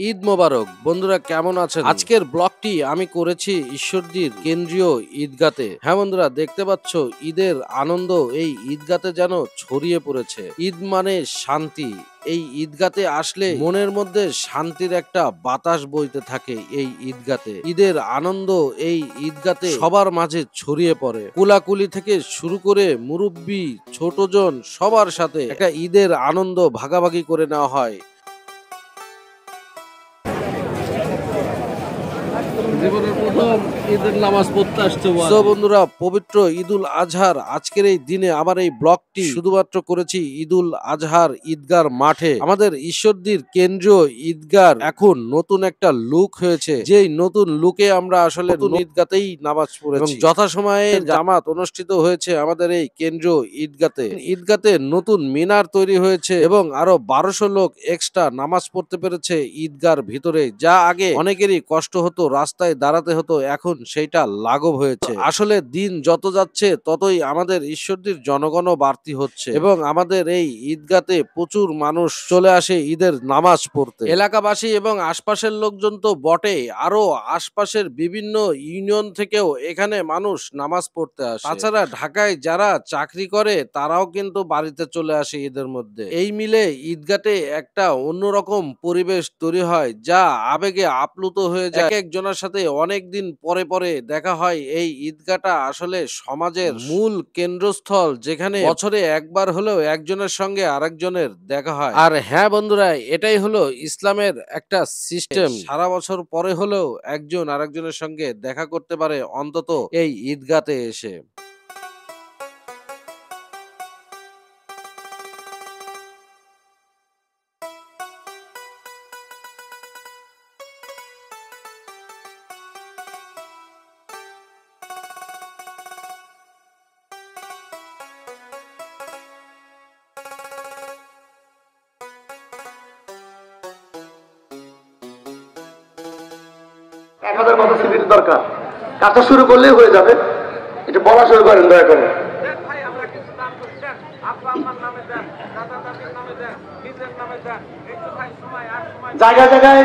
ঈদ মোবারক বন্ধুরা, কেমন আছেন? আজকের ব্লগটি আমি করেছি ঈশ্বরদীর কেন্দ্রীয় ঈদগাতে। হ্যাঁ বন্ধুরা, দেখতে পাচ্ছ ঈদের আনন্দ এই ঈদগাতে যেন ছড়িয়ে পড়েছে। ঈদ মানে শান্তি। এই ঈদগাতে আসলে মনের মধ্যে শান্তির একটা বাতাস বইতে থাকে। এই ঈদগাতে ঈদের আনন্দ এই ঈদগাতে সবার মাঝে ছড়িয়ে পড়ে। কুলাকুলি থেকে শুরু করে মুরব্বি ছোটজন সবার সাথে একটা ঈদের আনন্দ ভাগাভাগি করে নেওয়া হয়। জীবনের প্রথম ঈদের নামাজ পড়তে আসছে। তো বন্ধুরা, পবিত্র ঈদুল আজহার আজকের এই দিনে আমার এই ব্লগটি শুধুমাত্র করেছি ঈদুল আজহার ঈদগার মাঠে। আমাদের ঈশ্বরদীর কেন্দ্রীয় ঈদগার এখন নতুন একটা লুক হয়েছে, যেই নতুন লুকে আমরা আসলে ঈদগাতেই নামাজ পড়েছি এবং যথাসময়ে জামাত অনুষ্ঠিত হয়েছে আমাদের এই কেন্দ্রীয় ঈদগাতে। ঈদগাতে নতুন মিনার তৈরি হয়েছে এবং আরো 1200 লোক এক্সট্রা নামাজ পড়তে পেরেছে ঈদগার ভিতরে। যা আগে অনেকেরই কষ্ট হতো, রাস্তায় দাঁড়াতে হতো, এখন সেইটা লাঘব হয়েছে। আসলে দিন যত যাচ্ছে ততই আমাদের ঈশ্বরদীর জনগণও বাড়তি হচ্ছে এবং আমাদের এই ঈদগাতে প্রচুর মানুষ চলে আসে ঈদের নামাজ পড়তে। এলাকাবাসী এবং আশপাশের লোকজন তো বটে, আরো আশপাশের বিভিন্ন ইউনিয়ন থেকেও এখানে মানুষ নামাজ পড়তে আসে। তাছাড়া ঢাকায় যারা চাকরি করে তারাও কিন্তু বাড়িতে চলে আসে ঈদের মধ্যে। এই মিলে ঈদগাতে একটা অন্যরকম পরিবেশ তৈরি হয়, যা আবেগে আপ্লুত হয়ে যায়। এক একজনের সাথে অনেকদিন পরে পরে দেখা হয়। এই ঈদগাহটা আসলে সমাজের মূল কেন্দ্রস্থল, যেখানে বছরে একবার হলেও একজনের সঙ্গে আরেকজনের দেখা হয়। আর হ্যাঁ বন্ধুরা, এটাই হলো ইসলামের একটা সিস্টেম। সারা বছর পরে হলেও একজন আরেকজনের সঙ্গে দেখা করতে পারে অন্তত এই ঈদগাতে এসে। এক হাজার মতো সিমেন্ট দরকার, কাজটা শুরু করলেই হয়ে যাবে। এটা বলা শুরু করেন দয়া করে। জায়গায় জায়গায়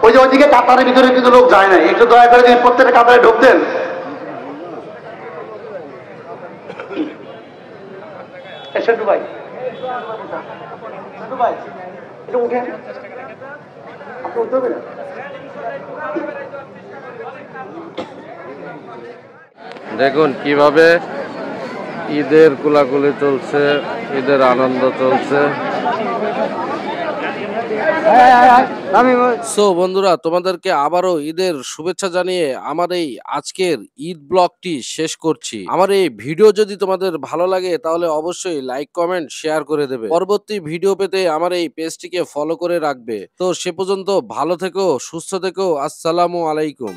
ওই যে ওইদিকে কাতারের ভিতরে কিন্তু লোক যায় না, একটু দয়া করে যদি প্রত্যেকটা কাতারে ঢোক দেন। সেন্টু ভাই, সেন্টু ভাই এটা উঠেন, আপনি উঠতে হবে না। দেখুন কিভাবে ঈদের কুলাকুলি চলছে, ঈদের আনন্দ চলছে। সো বন্ধুরা, তোমাদেরকে আবারও ঈদের শুভেচ্ছা জানিয়ে আমার এই আজকের ঈদ ব্লগটি শেষ করছি। আমার এই ভিডিও যদি তোমাদের ভালো লাগে তাহলে অবশ্যই লাইক, কমেন্ট, শেয়ার করে দেবে। পরবর্তী ভিডিও পেতে আমার এই পেজটিকে ফলো করে রাখবে। তো সে পর্যন্ত ভালো থেকো, সুস্থ থেকো। আসসালামু আলাইকুম।